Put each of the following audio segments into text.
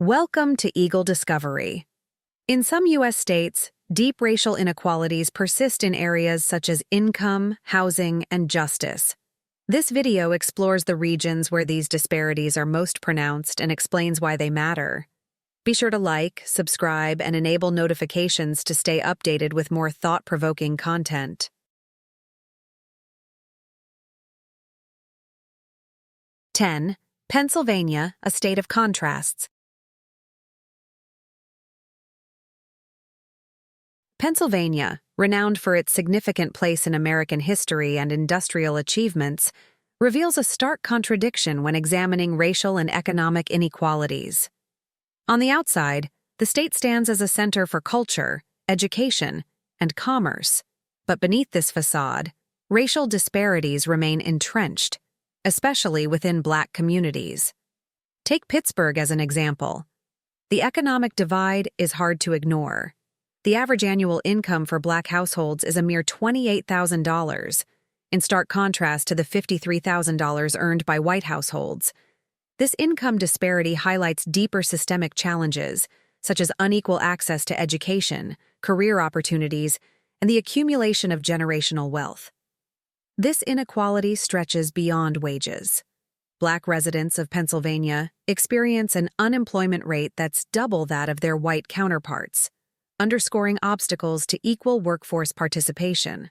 Welcome to Eagle Discovery. In some U.S. states, deep racial inequalities persist in areas such as income, housing, and justice. This video explores the regions where these disparities are most pronounced and explains why they matter. Be sure to like, subscribe, and enable notifications to stay updated with more thought-provoking content. 10. Pennsylvania, a state of contrasts. Pennsylvania, renowned for its significant place in American history and industrial achievements, reveals a stark contradiction when examining racial and economic inequalities. On the outside, the state stands as a center for culture, education, and commerce, but beneath this facade, racial disparities remain entrenched, especially within Black communities. Take Pittsburgh as an example. The economic divide is hard to ignore. The average annual income for Black households is a mere $28,000, in stark contrast to the $53,000 earned by white households. This income disparity highlights deeper systemic challenges, such as unequal access to education, career opportunities, and the accumulation of generational wealth. This inequality stretches beyond wages. Black residents of Pennsylvania experience an unemployment rate that's double that of their white counterparts, underscoring obstacles to equal workforce participation.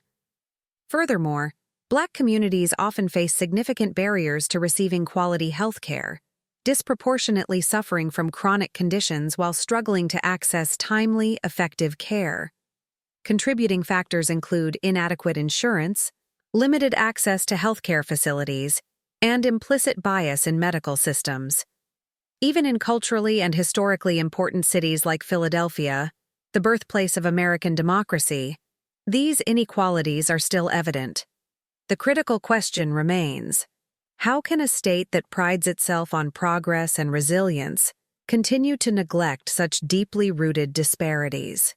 Furthermore, Black communities often face significant barriers to receiving quality health care, disproportionately suffering from chronic conditions while struggling to access timely, effective care. Contributing factors include inadequate insurance, limited access to healthcare facilities, and implicit bias in medical systems. Even in culturally and historically important cities like Philadelphia, the birthplace of American democracy, these inequalities are still evident. The critical question remains: how can a state that prides itself on progress and resilience continue to neglect such deeply rooted disparities?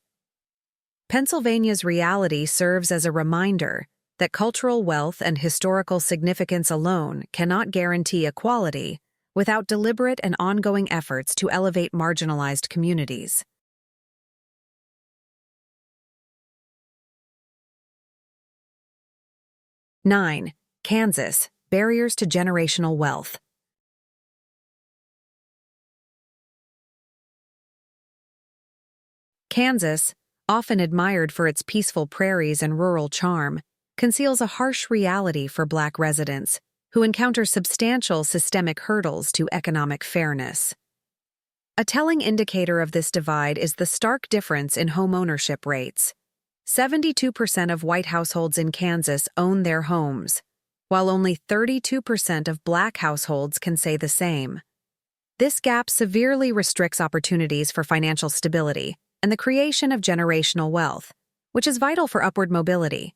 Pennsylvania's reality serves as a reminder that cultural wealth and historical significance alone cannot guarantee equality without deliberate and ongoing efforts to elevate marginalized communities. 9. Kansas, barriers to generational wealth. Kansas, often admired for its peaceful prairies and rural charm, conceals a harsh reality for Black residents who encounter substantial systemic hurdles to economic fairness. A telling indicator of this divide is the stark difference in homeownership rates. 72% of white households in Kansas own their homes, while only 32% of Black households can say the same. This gap severely restricts opportunities for financial stability and the creation of generational wealth, which is vital for upward mobility.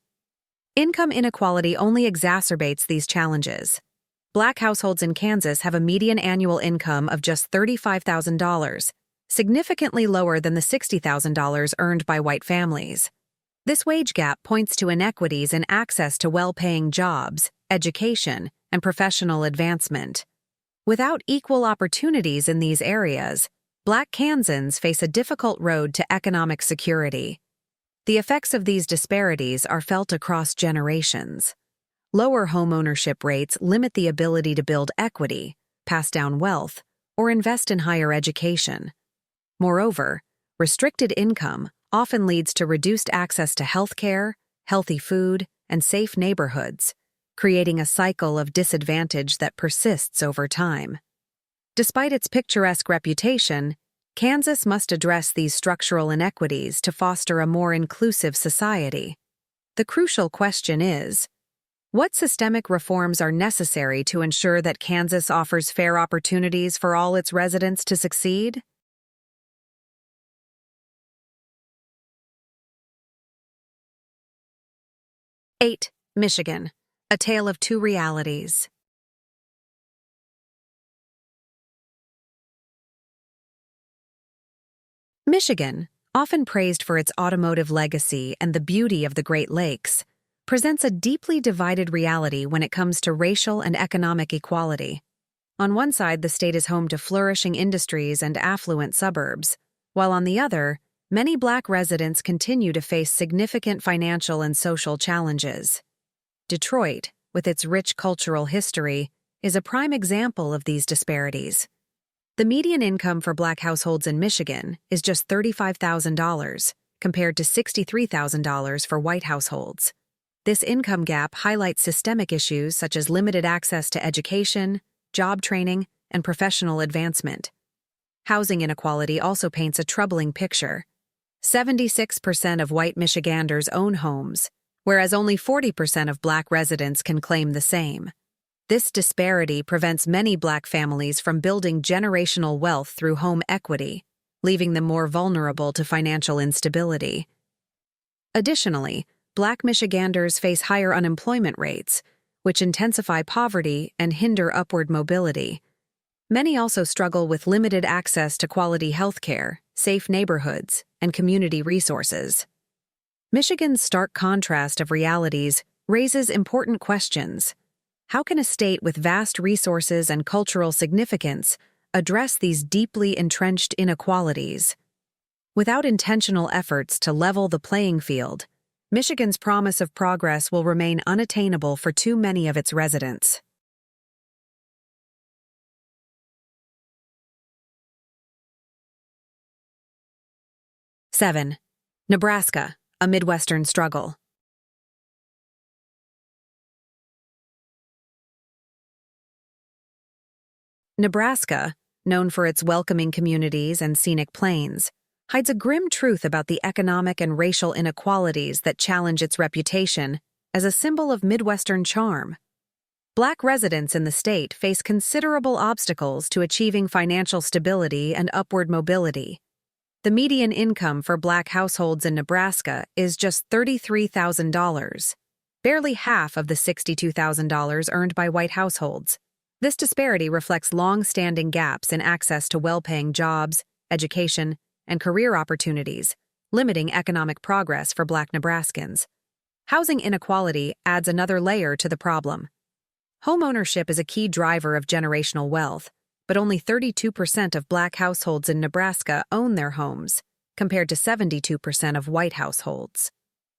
Income inequality only exacerbates these challenges. Black households in Kansas have a median annual income of just $35,000, significantly lower than the $60,000 earned by white families. This wage gap points to inequities in access to well-paying jobs, education, and professional advancement. Without equal opportunities in these areas, Black Kansans face a difficult road to economic security. The effects of these disparities are felt across generations. Lower homeownership rates limit the ability to build equity, pass down wealth, or invest in higher education. Moreover, restricted income often leads to reduced access to health care, healthy food, and safe neighborhoods, creating a cycle of disadvantage that persists over time. Despite its picturesque reputation, Kansas must address these structural inequities to foster a more inclusive society. The crucial question is: what systemic reforms are necessary to ensure that Kansas offers fair opportunities for all its residents to succeed? 8. Michigan, a tale of two realities. Michigan, often praised for its automotive legacy and the beauty of the Great Lakes, presents a deeply divided reality when it comes to racial and economic equality. On one side, the state is home to flourishing industries and affluent suburbs, while on the other, many Black residents continue to face significant financial and social challenges. Detroit, with its rich cultural history, is a prime example of these disparities. The median income for Black households in Michigan is just $35,000, compared to $63,000 for white households. This income gap highlights systemic issues such as limited access to education, job training, and professional advancement. Housing inequality also paints a troubling picture. 76% of white Michiganders own homes, whereas only 40% of Black residents can claim the same. This disparity prevents many Black families from building generational wealth through home equity, leaving them more vulnerable to financial instability. Additionally, Black Michiganders face higher unemployment rates, which intensify poverty and hinder upward mobility. Many also struggle with limited access to quality health care, safe neighborhoods, and community resources. Michigan's stark contrast of realities raises important questions. How can a state with vast resources and cultural significance address these deeply entrenched inequalities? Without intentional efforts to level the playing field, Michigan's promise of progress will remain unattainable for too many of its residents. Seven. Nebraska, a Midwestern struggle. Nebraska, known for its welcoming communities and scenic plains, hides a grim truth about the economic and racial inequalities that challenge its reputation as a symbol of Midwestern charm. Black residents in the state face considerable obstacles to achieving financial stability and upward mobility. The median income for Black households in Nebraska is just $33,000, barely half of the $62,000 earned by white households. This disparity reflects long-standing gaps in access to well-paying jobs, education, and career opportunities, limiting economic progress for Black Nebraskans. Housing inequality adds another layer to the problem. Homeownership is a key driver of generational wealth, but only 32% of Black households in Nebraska own their homes, compared to 72% of white households.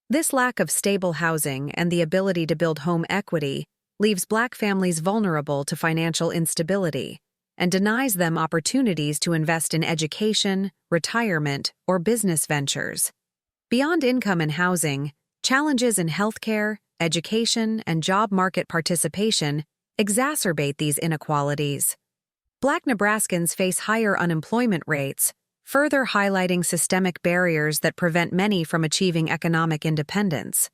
This lack of stable housing and the ability to build home equity leaves Black families vulnerable to financial instability and denies them opportunities to invest in education, retirement, or business ventures. Beyond income and housing, challenges in healthcare, education, and job market participation exacerbate these inequalities. Black Nebraskans face higher unemployment rates, further highlighting systemic barriers that prevent many from achieving economic independence.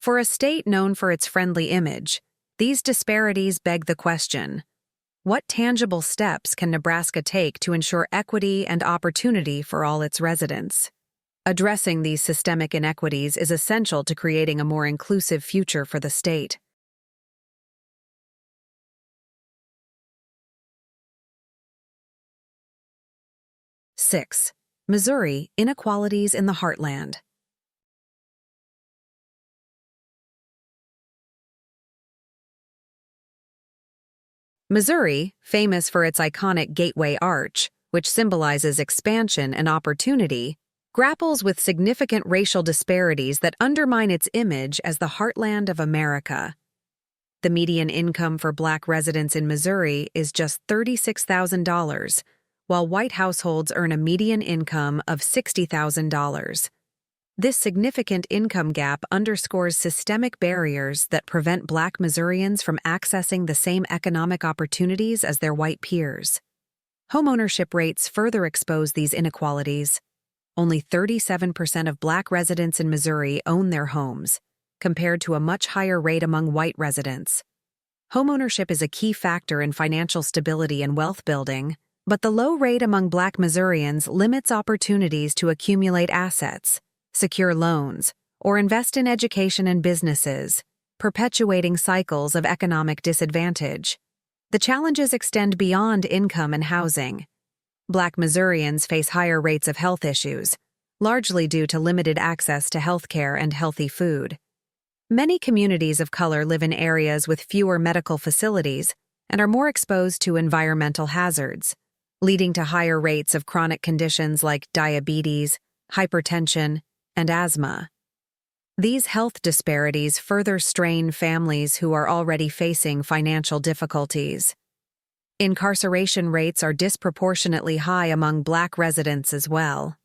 For a state known for its friendly image, these disparities beg the question: what tangible steps can Nebraska take to ensure equity and opportunity for all its residents? Addressing these systemic inequities is essential to creating a more inclusive future for the state. Six. Missouri, inequalities in the heartland. Missouri, famous for its iconic Gateway Arch, which symbolizes expansion and opportunity, grapples with significant racial disparities that undermine its image as the heartland of America. The median income for Black residents in Missouri is just $36,000, while white households earn a median income of $60,000. This significant income gap underscores systemic barriers that prevent Black Missourians from accessing the same economic opportunities as their white peers. Homeownership rates further expose these inequalities. Only 37% of Black residents in Missouri own their homes, compared to a much higher rate among white residents. Homeownership is a key factor in financial stability and wealth building, but the low rate among Black Missourians limits opportunities to accumulate assets, secure loans, or invest in education and businesses, perpetuating cycles of economic disadvantage. The challenges extend beyond income and housing. Black Missourians face higher rates of health issues, largely due to limited access to health care and healthy food. Many communities of color live in areas with fewer medical facilities and are more exposed to environmental hazards, leading to higher rates of chronic conditions like diabetes, hypertension, and asthma. These health disparities further strain families who are already facing financial difficulties. Incarceration rates are disproportionately high among Black residents as well.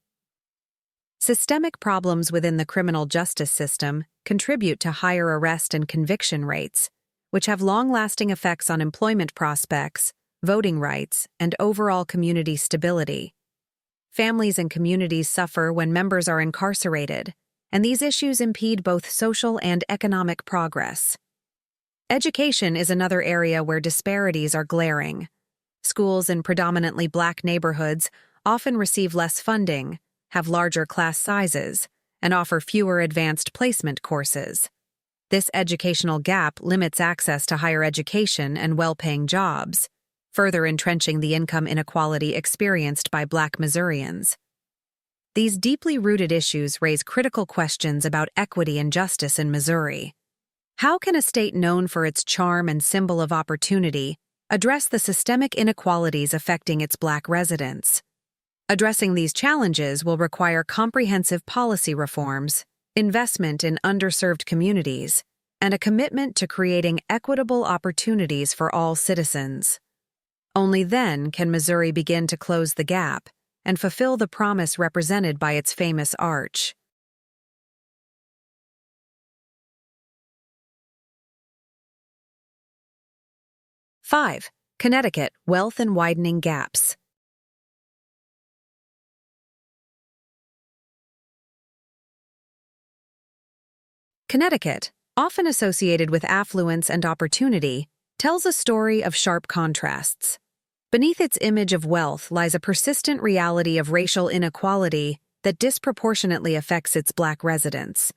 Systemic problems within the criminal justice system contribute to higher arrest and conviction rates, which have long-lasting effects on employment prospects, voting rights, and overall community stability. Families and communities suffer when members are incarcerated, and these issues impede both social and economic progress. Education is another area where disparities are glaring. Schools in predominantly Black neighborhoods often receive less funding, have larger class sizes, and offer fewer advanced placement courses. This educational gap limits access to higher education and well-paying jobs, further entrenching the income inequality experienced by Black Missourians. These deeply rooted issues raise critical questions about equity and justice in Missouri. How can a state known for its charm and symbol of opportunity address the systemic inequalities affecting its Black residents? Addressing these challenges will require comprehensive policy reforms, investment in underserved communities, and a commitment to creating equitable opportunities for all citizens. Only then can Missouri begin to close the gap and fulfill the promise represented by its famous arch. Five, Connecticut, wealth and widening gaps. Connecticut, often associated with affluence and opportunity, tells a story of sharp contrasts. Beneath its image of wealth lies a persistent reality of racial inequality that disproportionately affects its Black residents.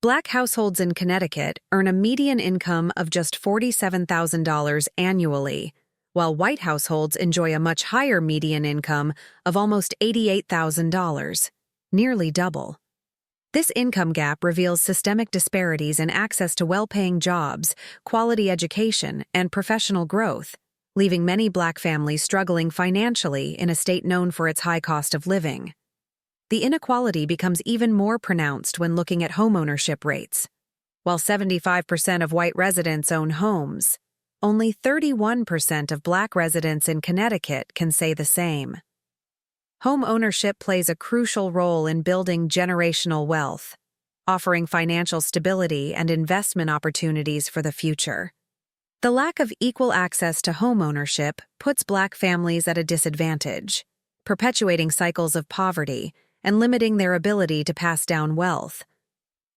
Black households in Connecticut earn a median income of just $47,000 annually, while white households enjoy a much higher median income of almost $88,000, nearly double. This income gap reveals systemic disparities in access to well-paying jobs, quality education, and professional growth, leaving many Black families struggling financially in a state known for its high cost of living. The inequality becomes even more pronounced when looking at homeownership rates. While 75% of white residents own homes, only 31% of Black residents in Connecticut can say the same. Home ownership plays a crucial role in building generational wealth, offering financial stability and investment opportunities for the future. The lack of equal access to home ownership puts Black families at a disadvantage, perpetuating cycles of poverty and limiting their ability to pass down wealth.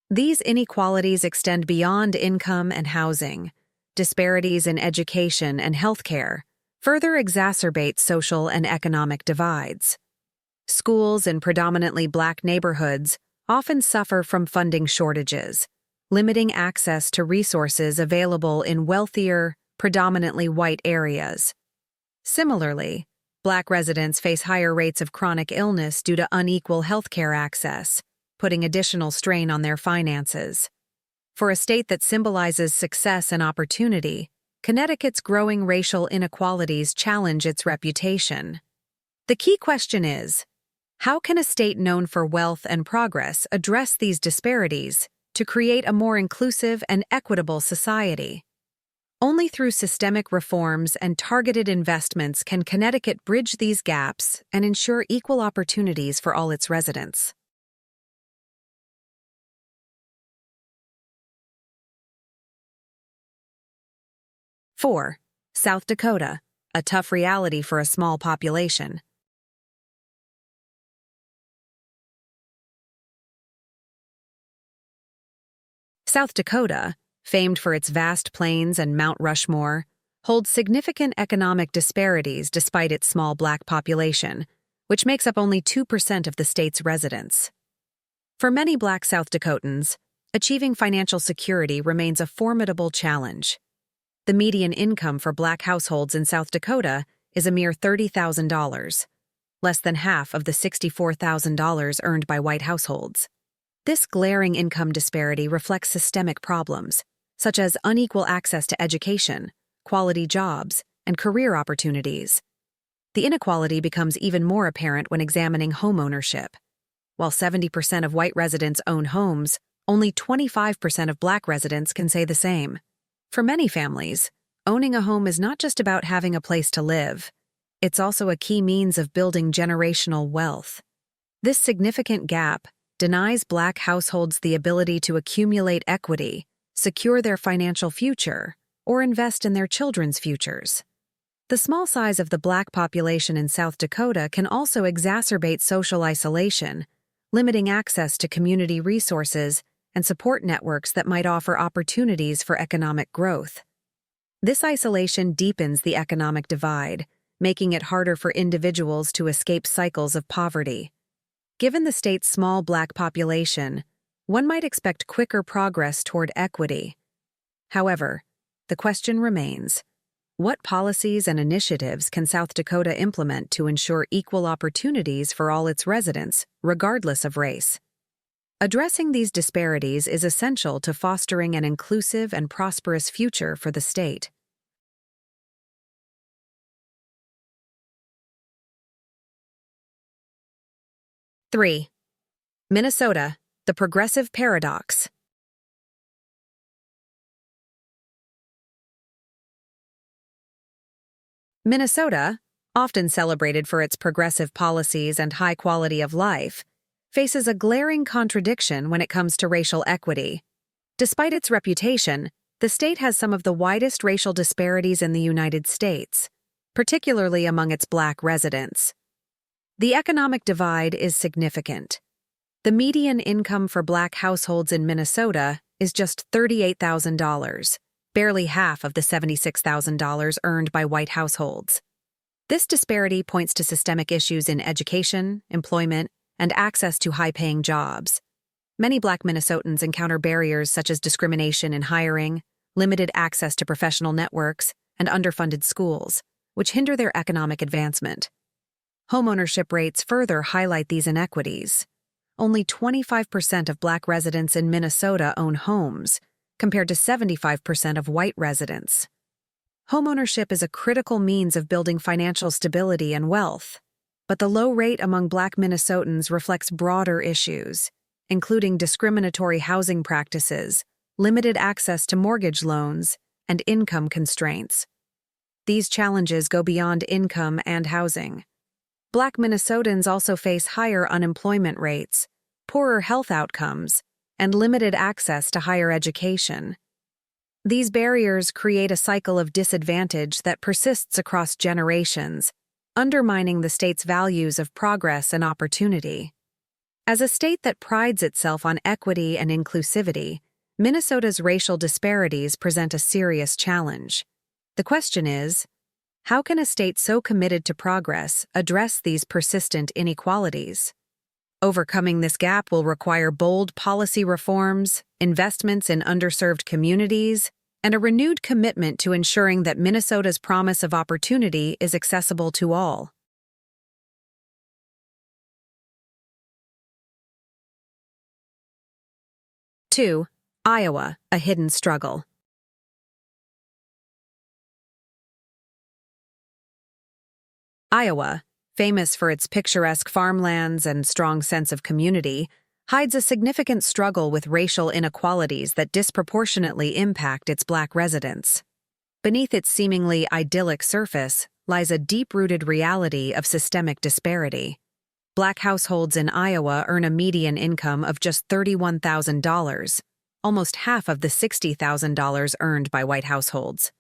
These inequalities extend beyond income and housing. Disparities in education and healthcare further exacerbate social and economic divides. Schools in predominantly Black neighborhoods often suffer from funding shortages, limiting access to resources available in wealthier, predominantly white areas. Similarly, Black residents face higher rates of chronic illness due to unequal healthcare access, putting additional strain on their finances. For a state that symbolizes success and opportunity, Connecticut's growing racial inequalities challenge its reputation. The key question is, how can a state known for wealth and progress address these disparities to create a more inclusive and equitable society? Only through systemic reforms and targeted investments can Connecticut bridge these gaps and ensure equal opportunities for all its residents. Four, South Dakota, a tough reality for a small population. South Dakota, famed for its vast plains and Mount Rushmore, holds significant economic disparities despite its small Black population, which makes up only 2% of the state's residents. For many Black South Dakotans, achieving financial security remains a formidable challenge. The median income for Black households in South Dakota is a mere $30,000, less than half of the $64,000 earned by white households. This glaring income disparity reflects systemic problems, such as unequal access to education, quality jobs, and career opportunities. The inequality becomes even more apparent when examining homeownership. While 70% of white residents own homes, only 25% of Black residents can say the same. For many families, owning a home is not just about having a place to live. It's also a key means of building generational wealth. This significant gap denies Black households the ability to accumulate equity, secure their financial future, or invest in their children's futures. The small size of the Black population in South Dakota can also exacerbate social isolation, limiting access to community resources and support networks that might offer opportunities for economic growth. This isolation deepens the economic divide, making it harder for individuals to escape cycles of poverty. Given the state's small Black population, one might expect quicker progress toward equity. However, the question remains: what policies and initiatives can South Dakota implement to ensure equal opportunities for all its residents, regardless of race? Addressing these disparities is essential to fostering an inclusive and prosperous future for the state. Three, Minnesota, the progressive paradox. Minnesota, often celebrated for its progressive policies and high quality of life, faces a glaring contradiction when it comes to racial equity. Despite its reputation, the state has some of the widest racial disparities in the United States, particularly among its Black residents. The economic divide is significant. The median income for Black households in Minnesota is just $38,000, barely half of the $76,000 earned by white households. This disparity points to systemic issues in education, employment, and access to high-paying jobs. Many Black Minnesotans encounter barriers such as discrimination in hiring, limited access to professional networks, and underfunded schools, which hinder their economic advancement. Homeownership rates further highlight these inequities. Only 25% of Black residents in Minnesota own homes, compared to 75% of white residents. Homeownership is a critical means of building financial stability and wealth, but the low rate among Black Minnesotans reflects broader issues, including discriminatory housing practices, limited access to mortgage loans, and income constraints. These challenges go beyond income and housing. Black Minnesotans also face higher unemployment rates, poorer health outcomes, and limited access to higher education. These barriers create a cycle of disadvantage that persists across generations, undermining the state's values of progress and opportunity. As a state that prides itself on equity and inclusivity, Minnesota's racial disparities present a serious challenge. The question is, how can a state so committed to progress address these persistent inequalities? Overcoming this gap will require bold policy reforms, investments in underserved communities, and a renewed commitment to ensuring that Minnesota's promise of opportunity is accessible to all. Two, Iowa, a hidden struggle. Iowa, famous for its picturesque farmlands and strong sense of community, hides a significant struggle with racial inequalities that disproportionately impact its Black residents. Beneath its seemingly idyllic surface lies a deep-rooted reality of systemic disparity. Black households in Iowa earn a median income of just $31,000, almost half of the $60,000 earned by white households.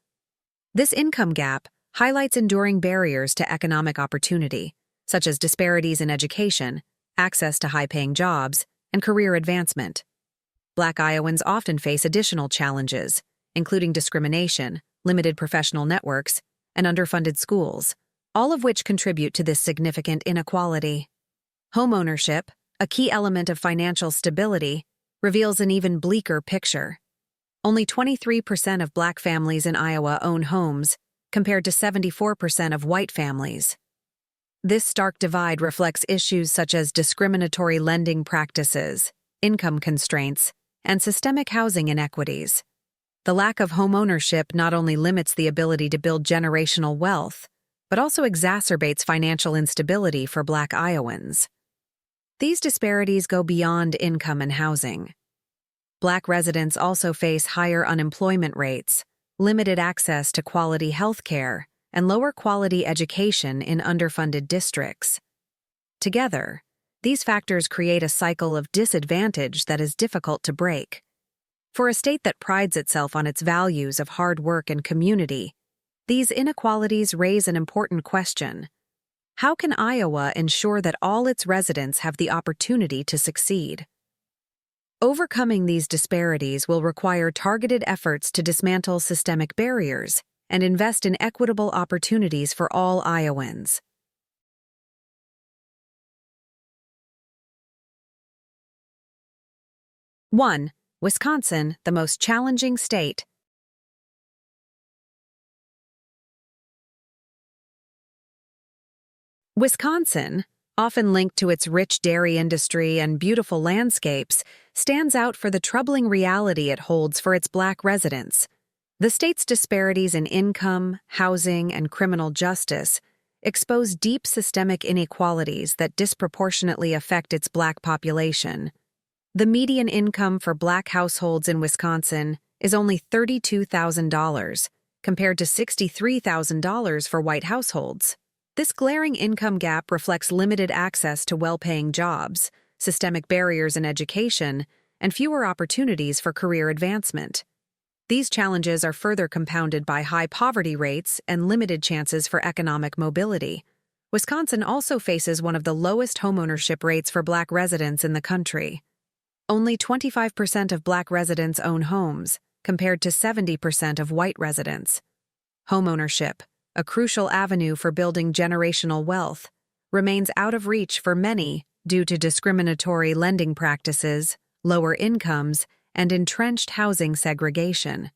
This income gap highlights enduring barriers to economic opportunity, such as disparities in education, access to high-paying jobs, and career advancement. Black Iowans often face additional challenges, including discrimination, limited professional networks, and underfunded schools, all of which contribute to this significant inequality. Homeownership, a key element of financial stability, reveals an even bleaker picture. Only 23% of Black families in Iowa own homes, compared to 74% of white families. This stark divide reflects issues such as discriminatory lending practices, income constraints, and systemic housing inequities. The lack of homeownership not only limits the ability to build generational wealth, but also exacerbates financial instability for Black Iowans. These disparities go beyond income and housing. Black residents also face higher unemployment rates, limited access to quality health care, and lower quality education in underfunded districts. Together, these factors create a cycle of disadvantage that is difficult to break. For a state that prides itself on its values of hard work and community, these inequalities raise an important question. How can Iowa ensure that all its residents have the opportunity to succeed? Overcoming these disparities will require targeted efforts to dismantle systemic barriers and invest in equitable opportunities for all Iowans. One, Wisconsin, the most challenging state. Wisconsin, often linked to its rich dairy industry and beautiful landscapes, stands out for the troubling reality it holds for its Black residents. The state's disparities in income, housing, and criminal justice expose deep systemic inequalities that disproportionately affect its Black population. The median income for Black households in Wisconsin is only $32,000, compared to $63,000 for white households. This glaring income gap reflects limited access to well-paying jobs, systemic barriers in education, and fewer opportunities for career advancement. These challenges are further compounded by high poverty rates and limited chances for economic mobility. Wisconsin also faces one of the lowest homeownership rates for Black residents in the country. Only 25% of Black residents own homes, compared to 70% of white residents. Homeownership, a crucial avenue for building generational wealth, remains out of reach for many due to discriminatory lending practices, lower incomes, and entrenched housing segregation.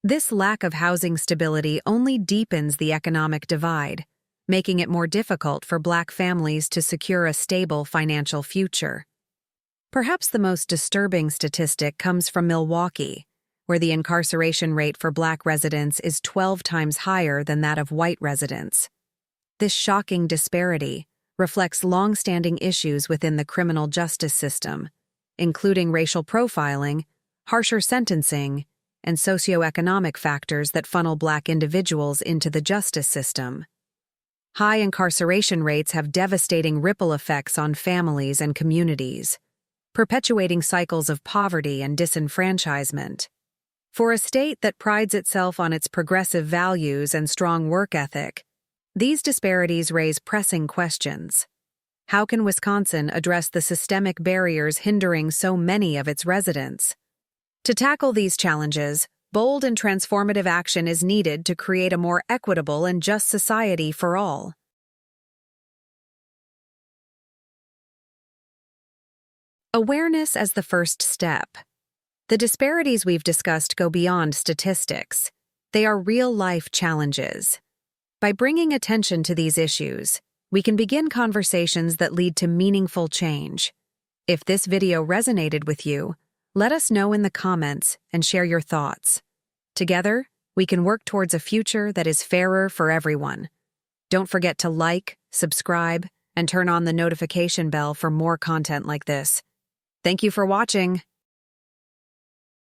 This lack of housing stability only deepens the economic divide, making it more difficult for Black families to secure a stable financial future. Perhaps the most disturbing statistic comes from Milwaukee, where the incarceration rate for Black residents is 12 times higher than that of white residents. This shocking disparity reflects long-standing issues within the criminal justice system, including racial profiling, harsher sentencing, and socioeconomic factors that funnel Black individuals into the justice system. High incarceration rates have devastating ripple effects on families and communities, perpetuating cycles of poverty and disenfranchisement. For a state that prides itself on its progressive values and strong work ethic, these disparities raise pressing questions. How can Wisconsin address the systemic barriers hindering so many of its residents? To tackle these challenges, bold and transformative action is needed to create a more equitable and just society for all. Awareness as the first step. The disparities we've discussed go beyond statistics. They are real-life challenges. By bringing attention to these issues, we can begin conversations that lead to meaningful change. If this video resonated with you, let us know in the comments and share your thoughts. Together, we can work towards a future that is fairer for everyone. Don't forget to like, subscribe, and turn on the notification bell for more content like this. Thank you for watching.